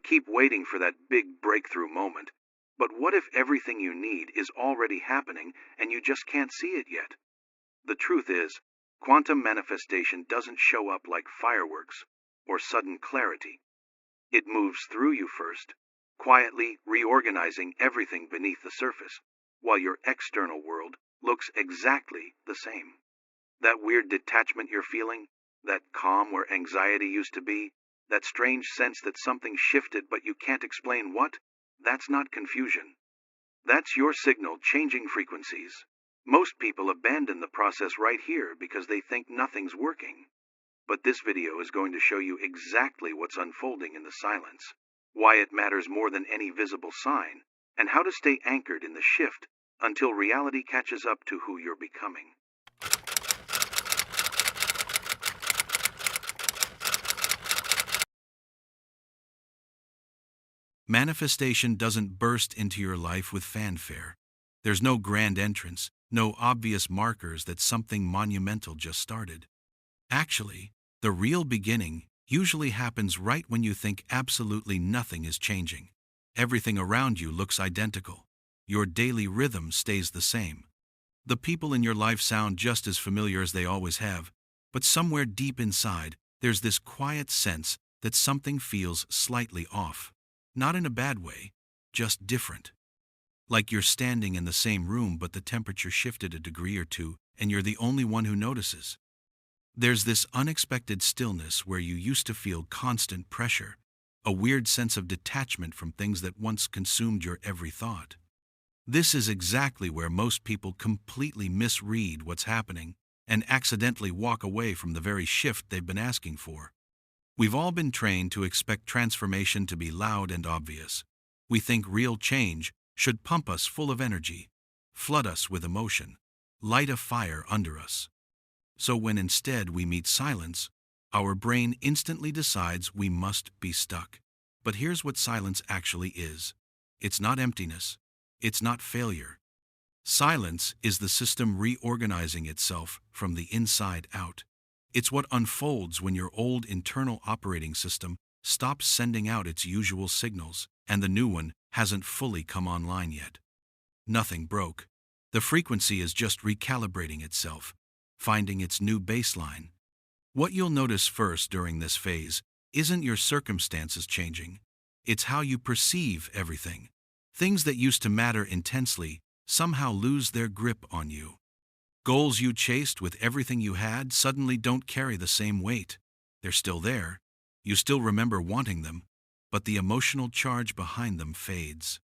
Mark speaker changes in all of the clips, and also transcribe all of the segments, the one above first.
Speaker 1: keep waiting for that big breakthrough moment. But what if everything you need is already happening and you just can't see it yet? The truth is, quantum manifestation doesn't show up like fireworks or sudden clarity. It moves through you first, quietly reorganizing everything beneath the surface, while your external world looks exactly the same. That weird detachment you're feeling, that calm where anxiety used to be, that strange sense that something shifted but you can't explain what, that's not confusion. That's your signal changing frequencies. Most people abandon the process right here because they think nothing's working. But this video is going to show you exactly what's unfolding in the silence, why it matters more than any visible sign, and how to stay anchored in the shift until reality catches up to who you're becoming.
Speaker 2: Manifestation doesn't burst into your life with fanfare. There's no grand entrance, no obvious markers that something monumental just started. Actually, the real beginning usually happens right when you think absolutely nothing is changing. Everything around you looks identical. Your daily rhythm stays the same. The people in your life sound just as familiar as they always have, but somewhere deep inside, there's this quiet sense that something feels slightly off. Not in a bad way, just different. Like you're standing in the same room but the temperature shifted a degree or two and you're the only one who notices. There's this unexpected stillness where you used to feel constant pressure, a weird sense of detachment from things that once consumed your every thought. This is exactly where most people completely misread what's happening and accidentally walk away from the very shift they've been asking for. We've all been trained to expect transformation to be loud and obvious. We think real change should pump us full of energy, flood us with emotion, light a fire under us. So when instead we meet silence, our brain instantly decides we must be stuck. But here's what silence actually is. It's not emptiness. It's not failure. Silence is the system reorganizing itself from the inside out. It's what unfolds when your old internal operating system stops sending out its usual signals and the new one hasn't fully come online yet. Nothing broke. The frequency is just recalibrating itself, finding its new baseline. What you'll notice first during this phase isn't your circumstances changing. It's how you perceive everything. Things that used to matter intensely somehow lose their grip on you. Goals you chased with everything you had suddenly don't carry the same weight. They're still there. You still remember wanting them, but the emotional charge behind them fades.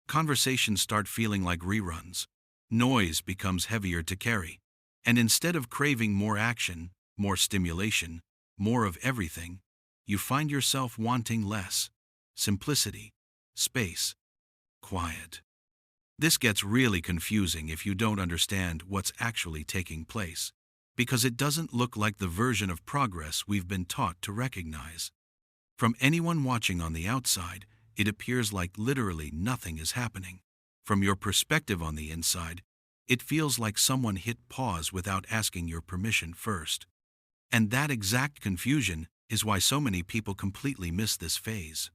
Speaker 2: Conversations start feeling like reruns. Noise becomes heavier to carry. And instead of craving more action, more stimulation, more of everything, you find yourself wanting less. Simplicity, space, quiet. This gets really confusing if you don't understand what's actually taking place, because it doesn't look like the version of progress we've been taught to recognize. From anyone watching on the outside, it appears like literally nothing is happening. From your perspective on the inside, it feels like someone hit pause without asking your permission first. And that exact confusion is why so many people completely miss this phase.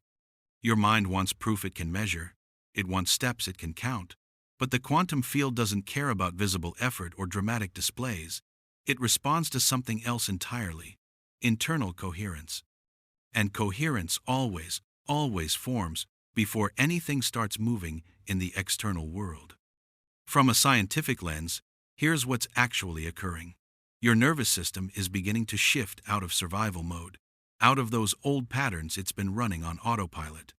Speaker 2: Your mind wants proof it can measure. It wants steps it can count. But the quantum field doesn't care about visible effort or dramatic displays. It responds to something else entirely: internal coherence. And coherence always forms before anything starts moving in the external world. From a scientific lens, here's what's actually occurring. Your nervous system is beginning to shift out of survival mode, out of those old patterns it's been running on autopilot.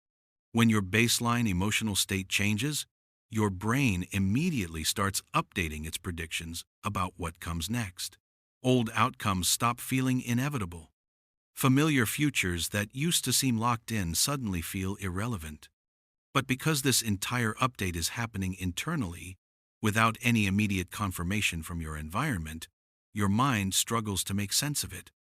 Speaker 2: When your baseline emotional state changes, your brain immediately starts updating its predictions about what comes next. Old outcomes stop feeling inevitable. Familiar futures that used to seem locked in suddenly feel irrelevant. But because this entire update is happening internally, without any immediate confirmation from your environment, your mind struggles to make sense of it.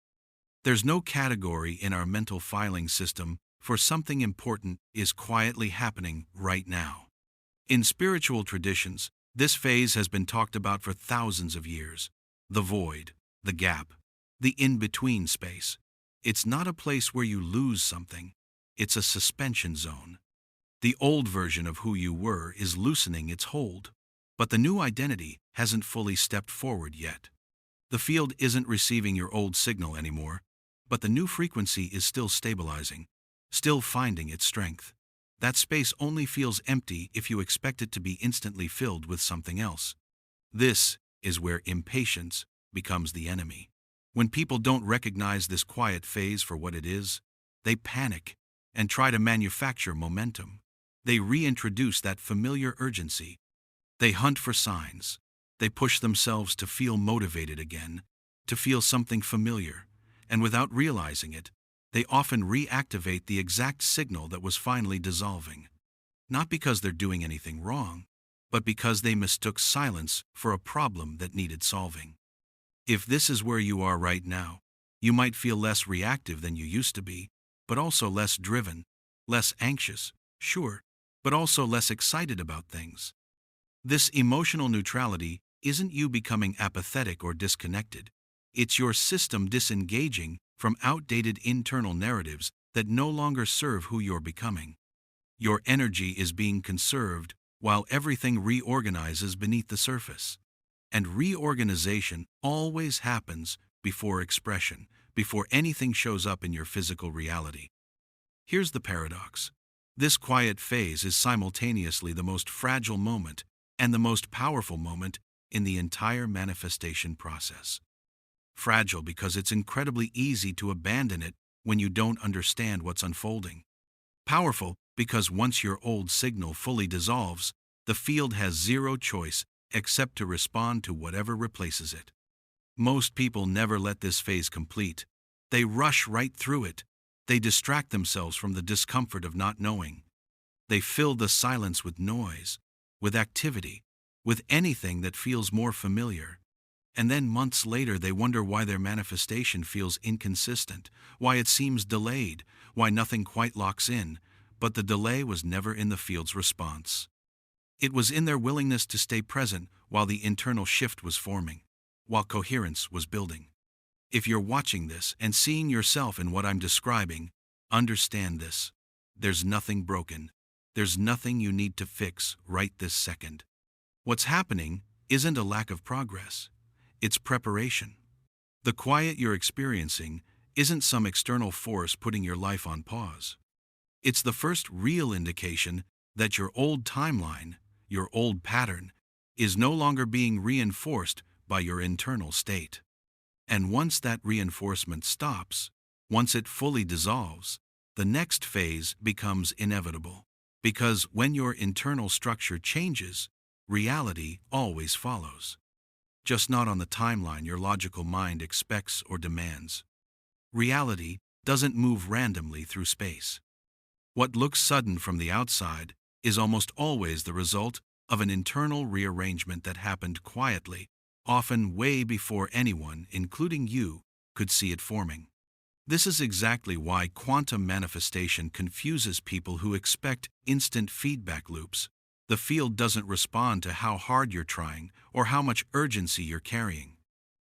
Speaker 2: There's no category in our mental filing system for something important is quietly happening right now. In spiritual traditions, this phase has been talked about for thousands of years. The void, the gap, the in-between space. It's not a place where you lose something. it's a suspension zone. The old version of who you were is loosening its hold, but the new identity hasn't fully stepped forward yet. The field isn't receiving your old signal anymore, but the new frequency is still stabilizing, still finding its strength. That space only feels empty if you expect it to be instantly filled with something else. This is where impatience becomes the enemy. When people don't recognize this quiet phase for what it is, they panic and try to manufacture momentum. They reintroduce that familiar urgency. They hunt for signs. They push themselves to feel motivated again, to feel something familiar, and without realizing it, they often reactivate the exact signal that was finally dissolving. Not because they're doing anything wrong, but because they mistook silence for a problem that needed solving. If this is where you are right now, you might feel less reactive than you used to be, but also less driven, less anxious, sure, but also less excited about things. This emotional neutrality isn't you becoming apathetic or disconnected. It's your system disengaging from outdated internal narratives that no longer serve who you're becoming. Your energy is being conserved while everything reorganizes beneath the surface. And reorganization always happens before expression, before anything shows up in your physical reality. Here's the paradox. This quiet phase is simultaneously the most fragile moment and the most powerful moment in the entire manifestation process. Fragile because it's incredibly easy to abandon it when you don't understand what's unfolding. Powerful because once your old signal fully dissolves, the field has zero choice except to respond to whatever replaces it. Most people never let this phase complete. They rush right through it. They distract themselves from the discomfort of not knowing. They fill the silence with noise, with activity, with anything that feels more familiar. And then months later they wonder why their manifestation feels inconsistent, why it seems delayed, why nothing quite locks in, but the delay was never in the field's response. It was in their willingness to stay present while the internal shift was forming, while coherence was building. If you're watching this and seeing yourself in what I'm describing, understand this. There's nothing broken. There's nothing you need to fix right this second. What's happening isn't a lack of progress. It's preparation. The quiet you're experiencing isn't some external force putting your life on pause. It's the first real indication that your old timeline, your old pattern, is no longer being reinforced by your internal state. And once that reinforcement stops, once it fully dissolves, the next phase becomes inevitable. Because when your internal structure changes, reality always follows. Just not on the timeline your logical mind expects or demands. Reality doesn't move randomly through space. What looks sudden from the outside is almost always the result of an internal rearrangement that happened quietly, often way before anyone, including you, could see it forming. This is exactly why quantum manifestation confuses people who expect instant feedback loops. The field doesn't respond to how hard you're trying or how much urgency you're carrying.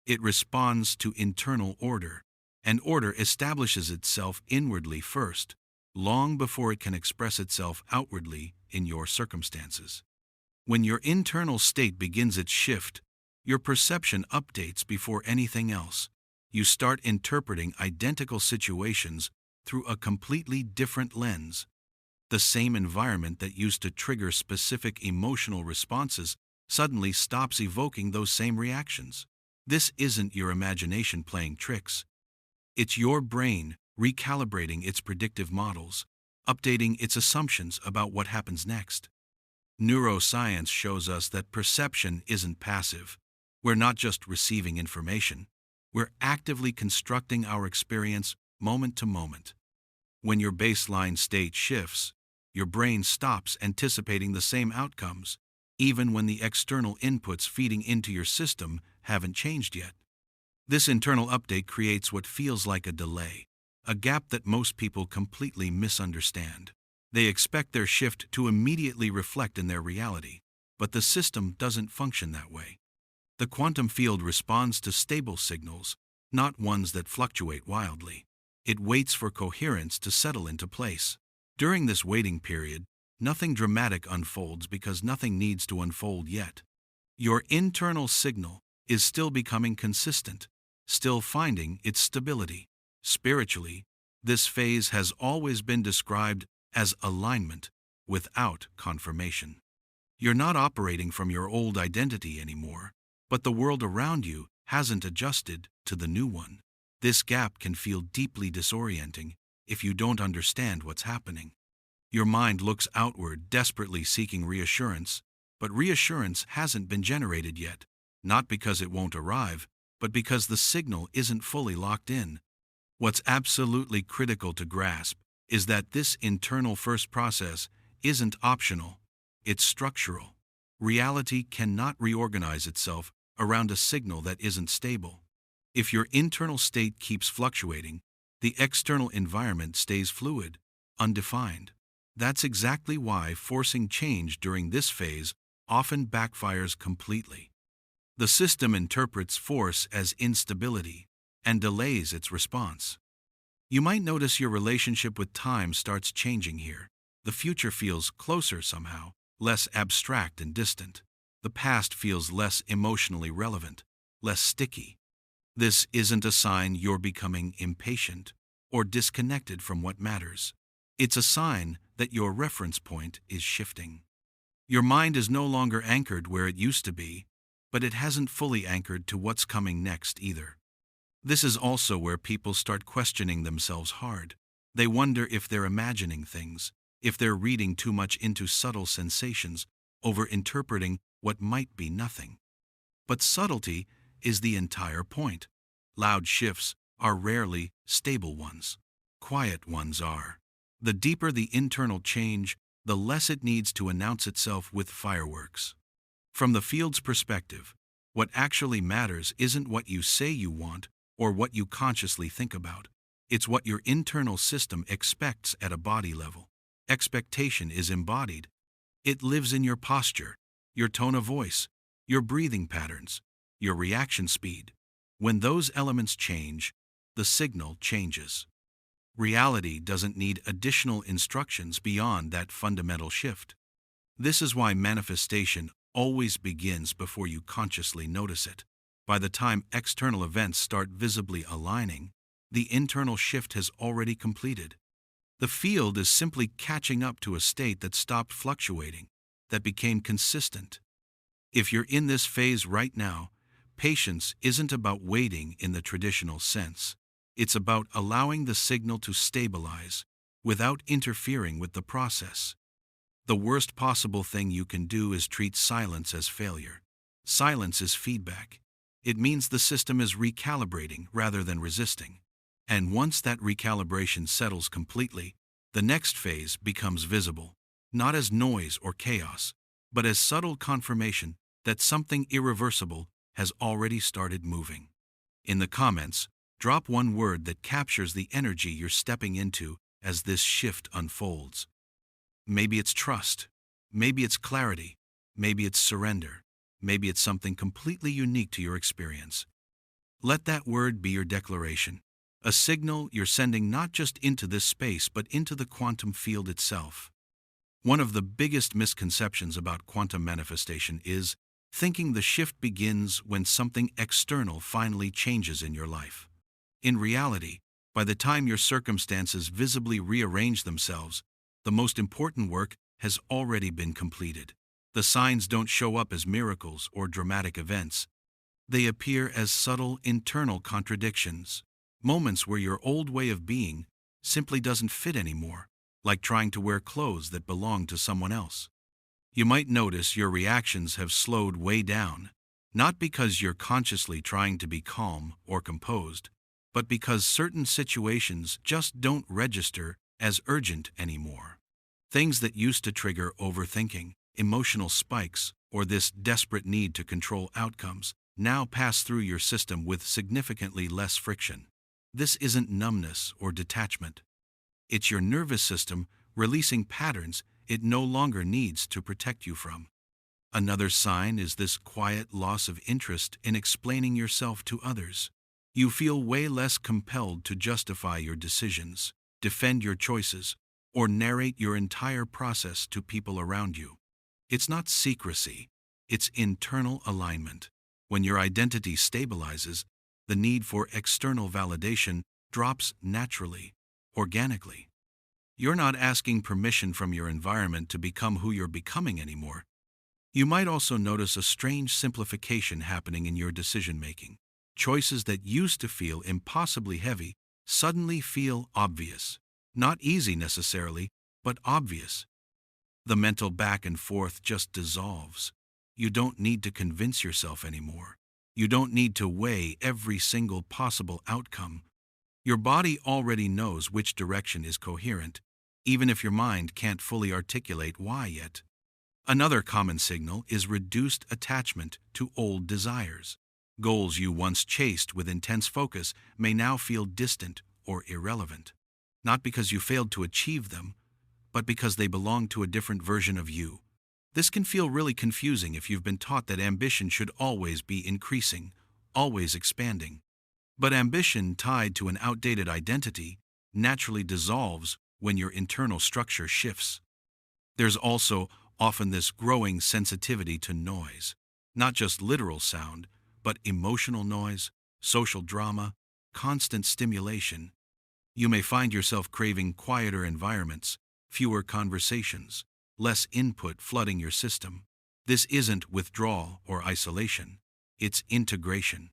Speaker 2: It responds to internal order, and order establishes itself inwardly first, long before it can express itself outwardly in your circumstances. When your internal state begins its shift, your perception updates before anything else. You start interpreting identical situations through a completely different lens. The same environment that used to trigger specific emotional responses suddenly stops evoking those same reactions. This isn't your imagination playing tricks. It's your brain recalibrating its predictive models, updating its assumptions about what happens next. Neuroscience shows us that perception isn't passive. We're not just receiving information. We're actively constructing our experience moment to moment. When your baseline state shifts, your brain stops anticipating the same outcomes, even when the external inputs feeding into your system haven't changed yet. This internal update creates what feels like a delay, a gap that most people completely misunderstand. They expect their shift to immediately reflect in their reality, but the system doesn't function that way. The quantum field responds to stable signals, not ones that fluctuate wildly. It waits for coherence to settle into place. During this waiting period, nothing dramatic unfolds because nothing needs to unfold yet. Your internal signal is still becoming consistent, still finding its stability. Spiritually, this phase has always been described as alignment without confirmation. You're not operating from your old identity anymore, but the world around you hasn't adjusted to the new one. This gap can feel deeply disorienting if you don't understand what's happening. Your mind looks outward, desperately seeking reassurance, but reassurance hasn't been generated yet, not because it won't arrive, but because the signal isn't fully locked in. What's absolutely critical to grasp is that this internal first process isn't optional, it's structural. Reality cannot reorganize itself around a signal that isn't stable. If your internal state keeps fluctuating, the external environment stays fluid, undefined. That's exactly why forcing change during this phase often backfires completely. The system interprets force as instability and delays its response. You might notice your relationship with time starts changing here. The future feels closer somehow, less abstract and distant. The past feels less emotionally relevant, less sticky. This isn't a sign you're becoming impatient or disconnected from what matters. It's a sign that your reference point is shifting. Your mind is no longer anchored where it used to be, but it hasn't fully anchored to what's coming next either. This is also where people start questioning themselves hard. They wonder if they're imagining things, if they're reading too much into subtle sensations, over-interpreting what might be nothing. But subtlety is the entire point. Loud shifts are rarely stable ones. Quiet ones are. The deeper the internal change, the less it needs to announce itself with fireworks. From the field's perspective, what actually matters isn't what you say you want or what you consciously think about. It's what your internal system expects at a body level. Expectation is embodied. It lives in your posture, your tone of voice, your breathing patterns, your reaction speed. When those elements change, the signal changes. Reality doesn't need additional instructions beyond that fundamental shift. This is why manifestation always begins before you consciously notice it. By the time external events start visibly aligning, the internal shift has already completed. The field is simply catching up to a state that stopped fluctuating, that became consistent. If you're in this phase right now, patience isn't about waiting in the traditional sense. It's about allowing the signal to stabilize without interfering with the process. The worst possible thing you can do is treat silence as failure. Silence is feedback. It means the system is recalibrating rather than resisting. And once that recalibration settles completely, the next phase becomes visible, not as noise or chaos, but as subtle confirmation that something irreversible has already started moving. In the comments, drop one word that captures the energy you're stepping into as this shift unfolds. Maybe it's trust, maybe it's clarity, maybe it's surrender, maybe it's something completely unique to your experience. Let that word be your declaration, a signal you're sending not just into this space but into the quantum field itself. One of the biggest misconceptions about quantum manifestation is thinking the shift begins when something external finally changes in your life. In reality, by the time your circumstances visibly rearrange themselves, the most important work has already been completed. The signs don't show up as miracles or dramatic events. They appear as subtle internal contradictions, moments where your old way of being simply doesn't fit anymore, like trying to wear clothes that belong to someone else. You might notice your reactions have slowed way down, not because you're consciously trying to be calm or composed, but because certain situations just don't register as urgent anymore. Things that used to trigger overthinking, emotional spikes, or this desperate need to control outcomes now pass through your system with significantly less friction. This isn't numbness or detachment. It's your nervous system releasing patterns it no longer needs to protect you from. Another sign is this quiet loss of interest in explaining yourself to others. You feel way less compelled to justify your decisions, defend your choices, or narrate your entire process to people around you. It's not secrecy, it's internal alignment. When your identity stabilizes, the need for external validation drops naturally, organically. You're not asking permission from your environment to become who you're becoming anymore. You might also notice a strange simplification happening in your decision-making. Choices that used to feel impossibly heavy suddenly feel obvious. Not easy necessarily, but obvious. The mental back and forth just dissolves. You don't need to convince yourself anymore. You don't need to weigh every single possible outcome. Your body already knows which direction is coherent, even if your mind can't fully articulate why yet. Another common signal is reduced attachment to old desires. Goals you once chased with intense focus may now feel distant or irrelevant. Not because you failed to achieve them, but because they belong to a different version of you. This can feel really confusing if you've been taught that ambition should always be increasing, always expanding. But ambition tied to an outdated identity naturally dissolves when your internal structure shifts. There's also often this growing sensitivity to noise, not just literal sound, but emotional noise, social drama, constant stimulation. You may find yourself craving quieter environments, fewer conversations, less input flooding your system. This isn't withdrawal or isolation, it's integration.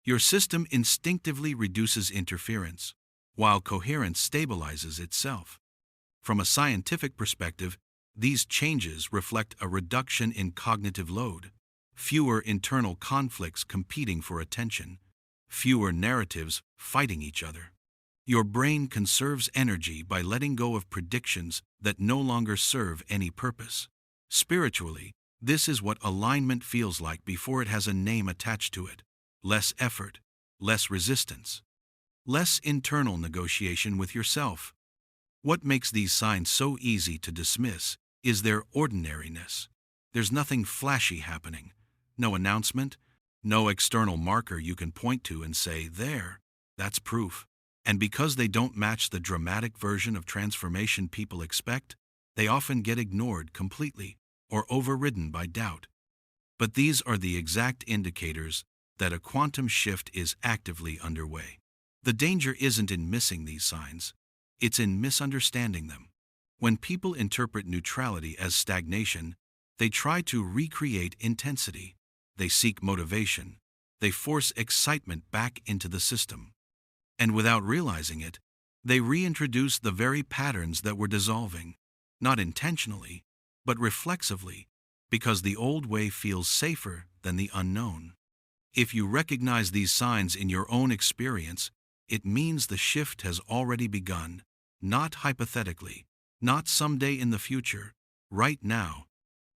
Speaker 2: Your system instinctively reduces interference, while coherence stabilizes itself. From a scientific perspective, these changes reflect a reduction in cognitive load, fewer internal conflicts competing for attention, fewer narratives fighting each other. Your brain conserves energy by letting go of predictions that no longer serve any purpose. Spiritually, this is what alignment feels like before it has a name attached to it. Less effort, less resistance, less internal negotiation with yourself. What makes these signs so easy to dismiss is their ordinariness. There's nothing flashy happening, no announcement, no external marker you can point to and say, there, that's proof. And because they don't match the dramatic version of transformation people expect, they often get ignored completely or overridden by doubt. But these are the exact indicators that a quantum shift is actively underway. The danger isn't in missing these signs, it's in misunderstanding them. When people interpret neutrality as stagnation, they try to recreate intensity. They seek motivation. They force excitement back into the system. And without realizing it, they reintroduce the very patterns that were dissolving, not intentionally, but reflexively, because the old way feels safer than the unknown. If you recognize these signs in your own experience, it means the shift has already begun, not hypothetically, not someday in the future, right now.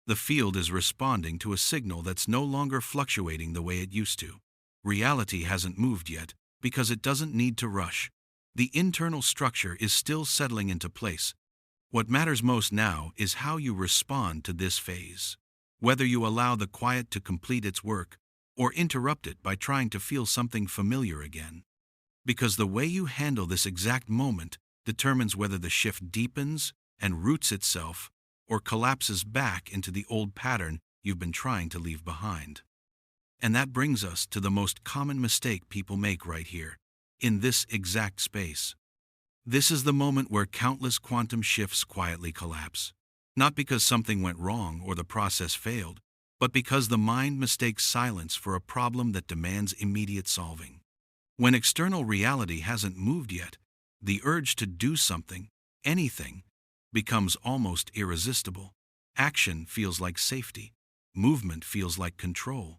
Speaker 2: The field is responding to a signal that's no longer fluctuating the way it used to. Reality hasn't moved yet, because it doesn't need to rush. The internal structure is still settling into place. What matters most now is how you respond to this phase. Whether you allow the quiet to complete its work, or interrupt it by trying to feel something familiar again. Because the way you handle this exact moment determines whether the shift deepens and roots itself, or collapses back into the old pattern you've been trying to leave behind. And that brings us to the most common mistake people make right here, in this exact space. This is the moment where countless quantum shifts quietly collapse. Not because something went wrong or the process failed, but because the mind mistakes silence for a problem that demands immediate solving. When external reality hasn't moved yet, the urge to do something, anything, becomes almost irresistible. Action feels like safety. Movement feels like control.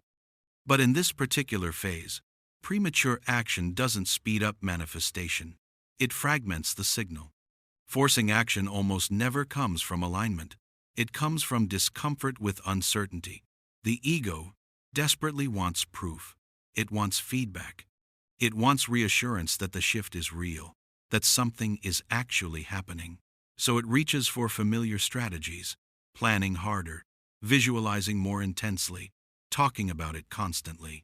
Speaker 2: But in this particular phase, premature action doesn't speed up manifestation. It fragments the signal. Forcing action almost never comes from alignment. It comes from discomfort with uncertainty. The ego desperately wants proof. It wants feedback. It wants reassurance that the shift is real, that something is actually happening. So it reaches for familiar strategies, planning harder, visualizing more intensely, talking about it constantly,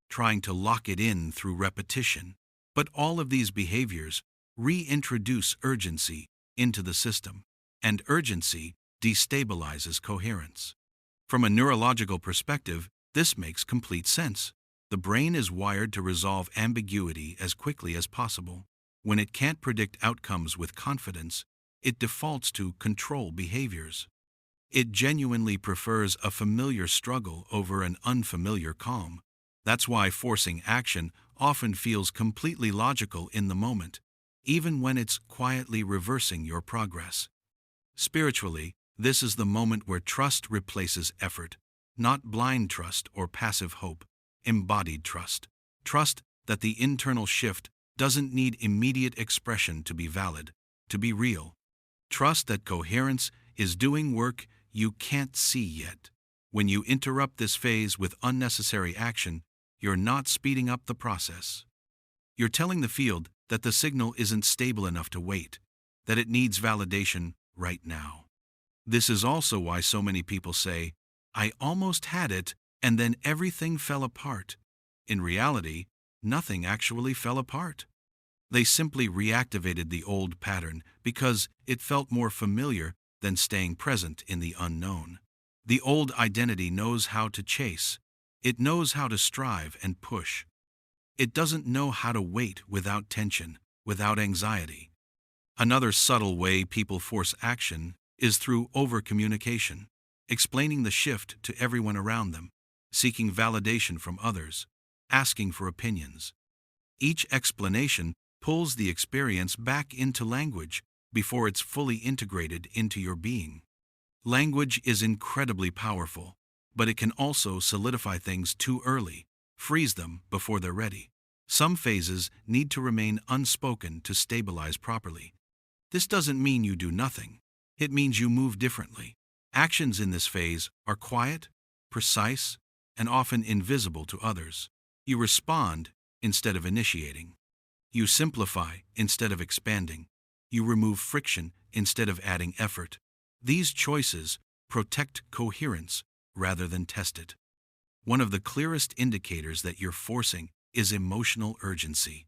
Speaker 2: trying to lock it in through repetition. But all of these behaviors reintroduce urgency into the system, and urgency destabilizes coherence. From a neurological perspective, this makes complete sense. The brain is wired to resolve ambiguity as quickly as possible. When it can't predict outcomes with confidence, it defaults to control behaviors. It genuinely prefers a familiar struggle over an unfamiliar calm. That's why forcing action often feels completely logical in the moment, even when it's quietly reversing your progress. Spiritually, this is the moment where trust replaces effort, not blind trust or passive hope, embodied trust. Trust that the internal shift doesn't need immediate expression to be valid, to be real. Trust that coherence is doing work you can't see yet. When you interrupt this phase with unnecessary action, you're not speeding up the process. You're telling the field that the signal isn't stable enough to wait, that it needs validation right now. This is also why so many people say, "I almost had it, and then everything fell apart." In reality, nothing actually fell apart. They simply reactivated the old pattern because it felt more familiar than staying present in the unknown. The old identity knows how to chase. It knows how to strive and push. It doesn't know how to wait without tension, without anxiety. Another subtle way people force action is through overcommunication, explaining the shift to everyone around them, seeking validation from others, asking for opinions. Each explanation pulls the experience back into language before it's fully integrated into your being. Language is incredibly powerful, but it can also solidify things too early, freeze them before they're ready. Some phases need to remain unspoken to stabilize properly. This doesn't mean you do nothing. It means you move differently. Actions in this phase are quiet, precise, and often invisible to others. You respond instead of initiating. You simplify instead of expanding. You remove friction instead of adding effort. These choices protect coherence rather than test it. One of the clearest indicators that you're forcing is emotional urgency.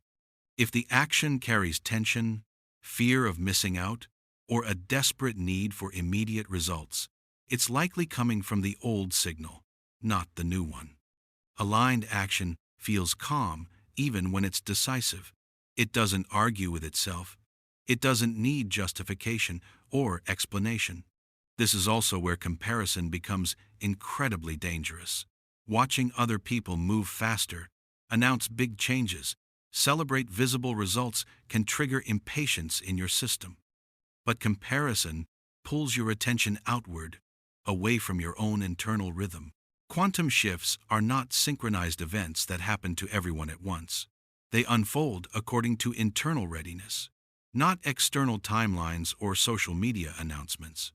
Speaker 2: If the action carries tension, fear of missing out, or a desperate need for immediate results, it's likely coming from the old signal, not the new one. Aligned action feels calm even when it's decisive. It doesn't argue with itself. It doesn't need justification or explanation. This is also where comparison becomes incredibly dangerous. Watching other people move faster, announce big changes, celebrate visible results can trigger impatience in your system. But comparison pulls your attention outward, away from your own internal rhythm. Quantum shifts are not synchronized events that happen to everyone at once. They unfold according to internal readiness, not external timelines or social media announcements.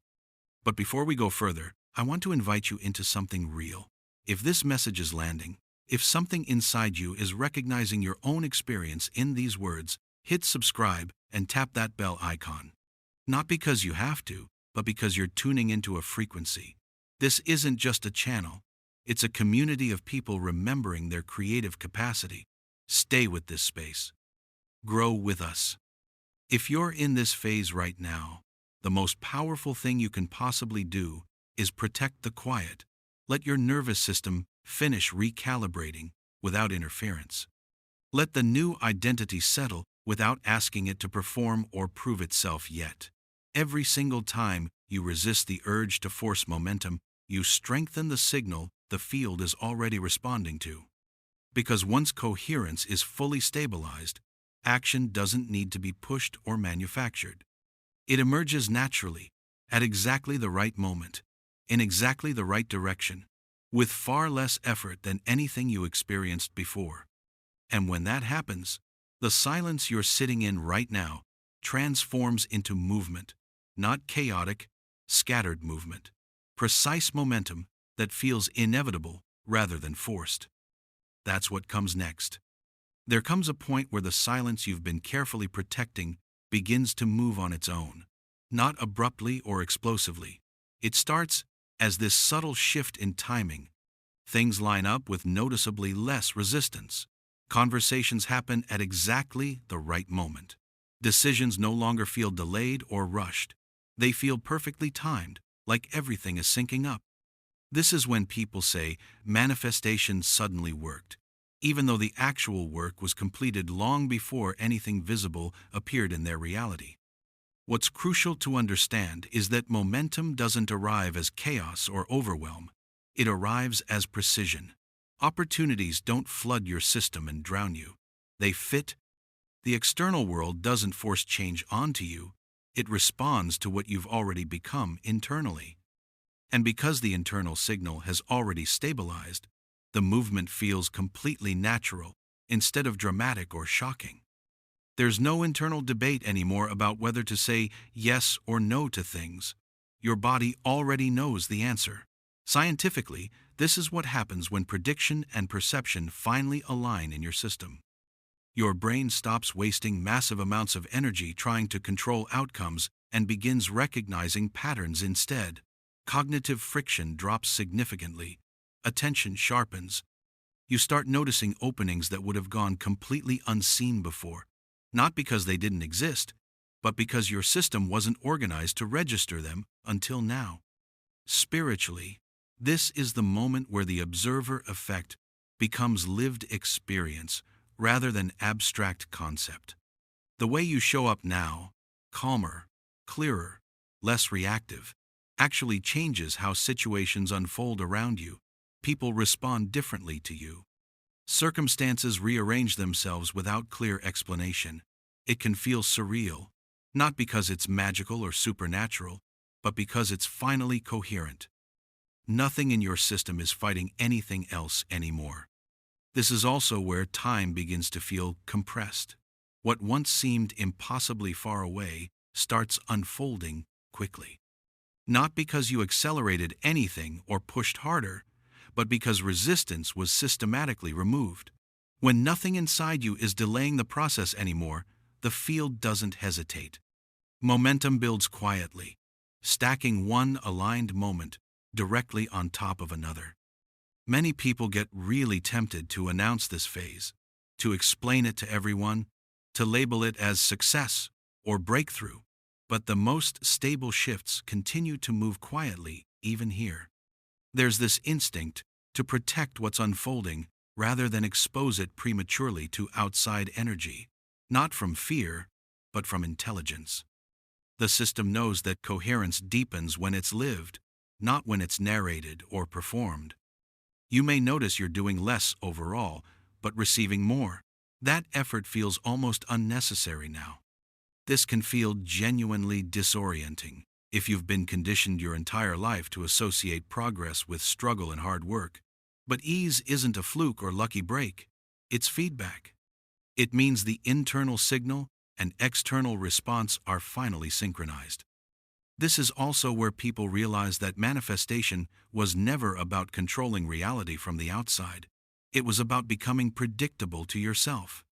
Speaker 2: But before we go further, I want to invite you into something real. If this message is landing, if something inside you is recognizing your own experience in these words, hit subscribe and tap that bell icon. Not because you have to, but because you're tuning into a frequency. This isn't just a channel. It's a community of people remembering their creative capacity. Stay with this space. Grow with us. If you're in this phase right now, the most powerful thing you can possibly do is protect the quiet. Let your nervous system finish recalibrating without interference. Let the new identity settle without asking it to perform or prove itself yet. Every single time you resist the urge to force momentum, you strengthen the signal the field is already responding to. Because once coherence is fully stabilized, action doesn't need to be pushed or manufactured. It emerges naturally, at exactly the right moment, in exactly the right direction, with far less effort than anything you experienced before. And when that happens, the silence you're sitting in right now transforms into movement, not chaotic, scattered movement. Precise momentum that feels inevitable rather than forced. That's what comes next. There comes a point where the silence you've been carefully protecting begins to move on its own, not abruptly or explosively. It starts as this subtle shift in timing. Things line up with noticeably less resistance. Conversations happen at exactly the right moment. Decisions no longer feel delayed or rushed. They feel perfectly timed, like everything is syncing up. This is when people say manifestation suddenly worked, even though the actual work was completed long before anything visible appeared in their reality. What's crucial to understand is that momentum doesn't arrive as chaos or overwhelm. It arrives as precision. Opportunities don't flood your system and drown you. They fit. The external world doesn't force change onto you. It responds to what you've already become internally. And because the internal signal has already stabilized, the movement feels completely natural instead of dramatic or shocking. There's no internal debate anymore about whether to say yes or no to things. Your body already knows the answer. Scientifically, this is what happens when prediction and perception finally align in your system. Your brain stops wasting massive amounts of energy trying to control outcomes and begins recognizing patterns instead. Cognitive friction drops significantly. Attention sharpens. You start noticing openings that would have gone completely unseen before, not because they didn't exist, but because your system wasn't organized to register them until now. Spiritually, this is the moment where the observer effect becomes lived experience rather than abstract concept. The way you show up now, calmer, clearer, less reactive, actually changes how situations unfold around you. People respond differently to you. Circumstances rearrange themselves without clear explanation. It can feel surreal, not because it's magical or supernatural, but because it's finally coherent. Nothing in your system is fighting anything else anymore. This is also where time begins to feel compressed. What once seemed impossibly far away starts unfolding quickly. Not because you accelerated anything or pushed harder, but because resistance was systematically removed. When nothing inside you is delaying the process anymore, the field doesn't hesitate. Momentum builds quietly, stacking one aligned moment directly on top of another. Many people get really tempted to announce this phase, to explain it to everyone, to label it as success or breakthrough. But the most stable shifts continue to move quietly, even here. There's this instinct to protect what's unfolding rather than expose it prematurely to outside energy, not from fear, but from intelligence. The system knows that coherence deepens when it's lived, not when it's narrated or performed. You may notice you're doing less overall, but receiving more. That effort feels almost unnecessary now. This can feel genuinely disorienting if you've been conditioned your entire life to associate progress with struggle and hard work. But ease isn't a fluke or lucky break. It's feedback. It means the internal signal and external response are finally synchronized. This is also where people realize that manifestation was never about controlling reality from the outside. It was about becoming predictable to yourself.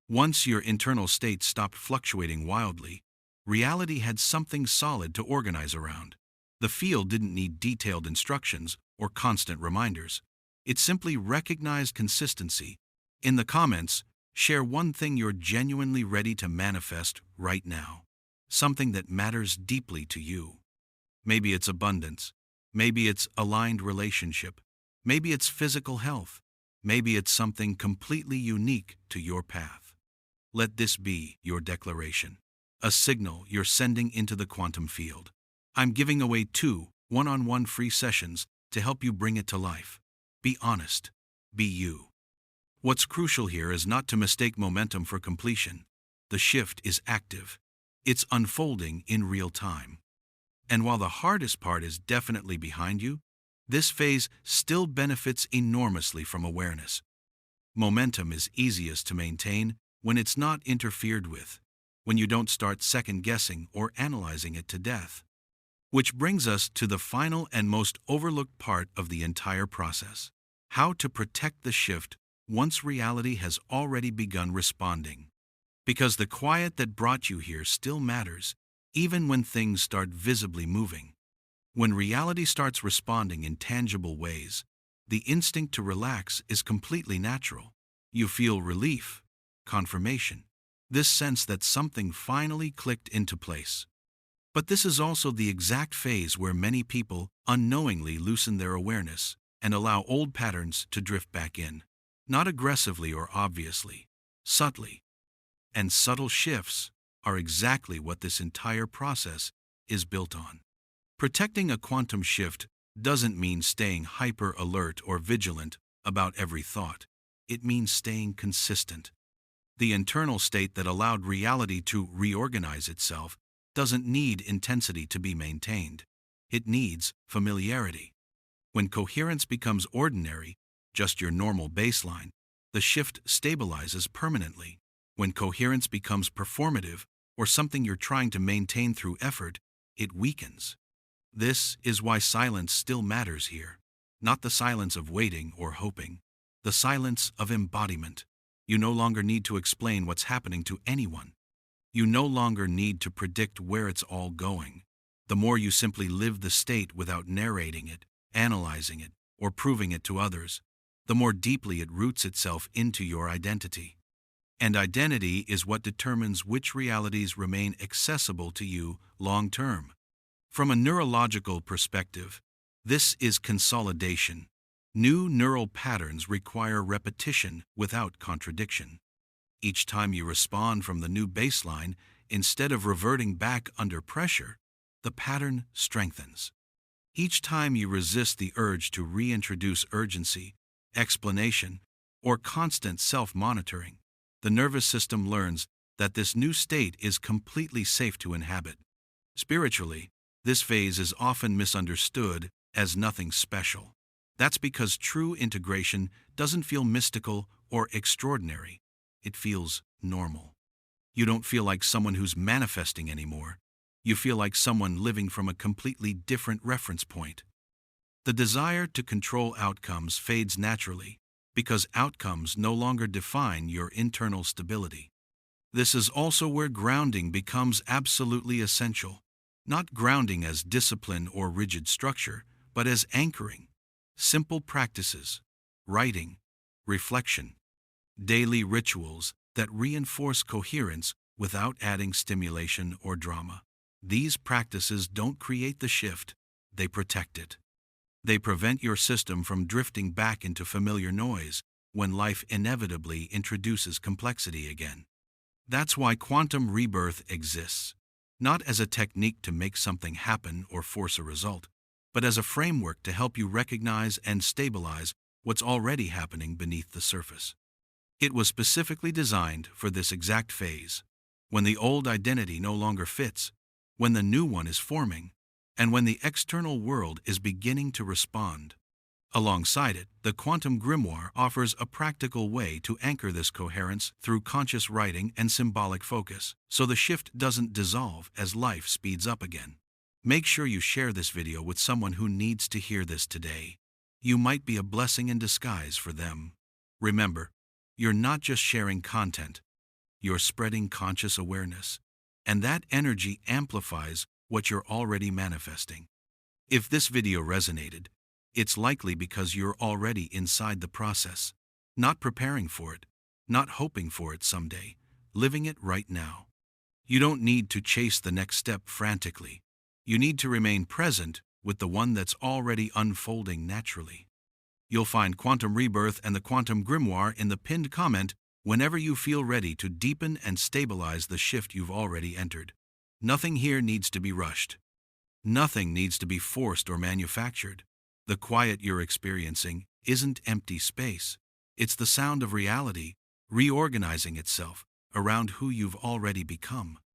Speaker 2: Once your internal state stopped fluctuating wildly, reality had something solid to organize around. The field didn't need detailed instructions or constant reminders. It simply recognized consistency. In the comments, share one thing you're genuinely ready to manifest right now. Something that matters deeply to you. Maybe it's abundance. Maybe it's aligned relationship. Maybe it's physical health. Maybe it's something completely unique to your path. Let this be your declaration, a signal you're sending into the quantum field. I'm giving away 2 one-on-one free sessions to help you bring it to life. Be honest. Be you. What's crucial here is not to mistake momentum for completion. The shift is active. It's unfolding in real time. And while the hardest part is definitely behind you, this phase still benefits enormously from awareness. Momentum is easiest to maintain when it's not interfered with, when you don't start second-guessing or analyzing it to death. Which brings us to the final and most overlooked part of the entire process: how to protect the shift once reality has already begun responding. Because the quiet that brought you here still matters, even when things start visibly moving. When reality starts responding in tangible ways, the instinct to relax is completely natural. You feel relief, confirmation, this sense that something finally clicked into place. But this is also the exact phase where many people unknowingly loosen their awareness and allow old patterns to drift back in. Not aggressively or obviously, subtly. And subtle shifts are exactly what this entire process is built on. Protecting a quantum shift doesn't mean staying hyper alert or vigilant about every thought. It means staying consistent. The internal state that allowed reality to reorganize itself doesn't need intensity to be maintained. It needs familiarity. When coherence becomes ordinary, just your normal baseline, the shift stabilizes permanently. When coherence becomes performative, or something you're trying to maintain through effort, it weakens. This is why silence still matters here. Not the silence of waiting or hoping, the silence of embodiment. You no longer need to explain what's happening to anyone. You no longer need to predict where it's all going. The more you simply live the state without narrating it, analyzing it, or proving it to others, the more deeply it roots itself into your identity. And identity is what determines which realities remain accessible to you long term. From a neurological perspective, this is consolidation. New neural patterns require repetition without contradiction. Each time you respond from the new baseline, instead of reverting back under pressure, the pattern strengthens. Each time you resist the urge to reintroduce urgency, explanation, or constant self-monitoring, the nervous system learns that this new state is completely safe to inhabit. Spiritually, this phase is often misunderstood as nothing special. That's because true integration doesn't feel mystical or extraordinary. It feels normal. You don't feel like someone who's manifesting anymore. You feel like someone living from a completely different reference point. The desire to control outcomes fades naturally because outcomes no longer define your internal stability. This is also where grounding becomes absolutely essential. Not grounding as discipline or rigid structure, but as anchoring. Simple practices, writing, reflection, daily rituals that reinforce coherence without adding stimulation or drama. These practices don't create the shift, they protect it. They prevent your system from drifting back into familiar noise when life inevitably introduces complexity again. That's why quantum rebirth exists, not as a technique to make something happen or force a result, but as a framework to help you recognize and stabilize what's already happening beneath the surface. It was specifically designed for this exact phase, when the old identity no longer fits, when the new one is forming, and when the external world is beginning to respond. Alongside it, the Quantum Grimoire offers a practical way to anchor this coherence through conscious writing and symbolic focus, so the shift doesn't dissolve as life speeds up again. Make sure you share this video with someone who needs to hear this today. You might be a blessing in disguise for them. Remember, you're not just sharing content, you're spreading conscious awareness, and that energy amplifies what you're already manifesting. If this video resonated, it's likely because you're already inside the process, not preparing for it, not hoping for it someday, living it right now. You don't need to chase the next step frantically. You need to remain present with the one that's already unfolding naturally. You'll find Quantum Rebirth and the Quantum Grimoire in the pinned comment whenever you feel ready to deepen and stabilize the shift you've already entered. Nothing here needs to be rushed. Nothing needs to be forced or manufactured. The quiet you're experiencing isn't empty space. It's the sound of reality reorganizing itself around who you've already become.